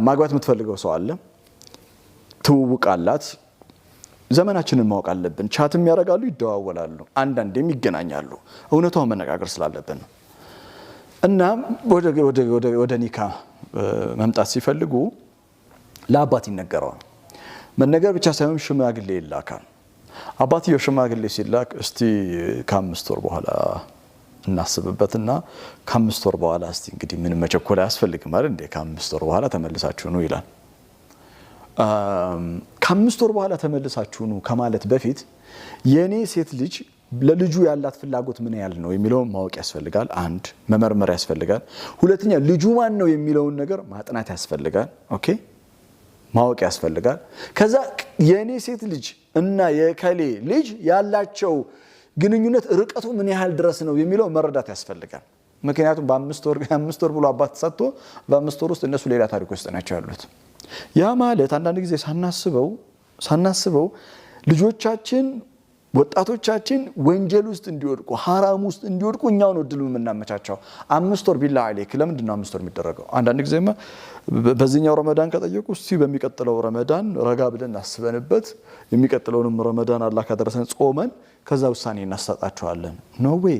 ማግባት የምትፈልገው ሰው አለ ትውውቅ አላት ዘመናችንን ማወቅ አለብን ቻትም ያደርጋሉ ይደዋወላሉ አንዳንዴም ይገናኛሉ እውነታውን መነጋገር ስላለብን እና ወደ ኒካ መምጣት ሲፈልጉ ለአባት ይነገራል መነገር ብቻ ሳይሆን ሽማግሌ ይላካል አባትየው ሽማግሌ ሲላክ እስቲ ከ5 ወር በኋላ እናስብበትና ከ5 ወር በኋላ እስቲ እንግዲህ ምን መቸኮል ያስፈልግም አይደል እንዴ ከ5 ወር በኋላ ተመልሳችሁ ነው ይላል ከ5 ወር በኋላ ተመልሳችሁ ነው ከማለት በፊት የኔ ሴት ልጅ ለልጁ ያላት ፍላጎት ምን ያህል ነው የሚለውን ማወቅ ያስፈልጋል አንድ መመርመር ያስፈልጋል ሁለተኛ ልጁ ማን ነው የሚለውን ነገር ማጥናት ያስፈልጋል ኦኬ ማወቅ ያስፈልጋል ከዛ የኔ ሴት ልጅ እና የከሌ ልጅ ያላቸው ግንኙነት ርቀቱ ምን ያህል ድረስ ነው የሚለው መረዳት ያስፈልጋል ምክንያቱም በ5 ወር ብሎ አባት ሰጥቶ በ5 ወር ውስጥ እነሱ ሌላ ታሪክ ውስጥ ናቸው ያሉት ያ ማለት አንዳንድ ጊዜ ሳናስበው ልጆቻችን ወጣቶቻችን ወንጀል ውስጥ እንዲወድቁ حرام ውስጥ እንዲወድቁ እኛው ነው ድሉን እናመቻቸው 5 ወር ቢላ አለክ ለምንድን ነው 5 ወር የሚደረገው አንዳንድ ጊዜማ በዚህኛው ረመዳን ከጠየቁ እስቲ በሚቀጥለው ረመዳን ረጋ ብለን አስበንበት የሚቀጥለውንም ረመዳን አላህ ካደረሰን ጾመን ከዛ ውሳኔ እናስተጣጣቸዋለን ኖ ዌይ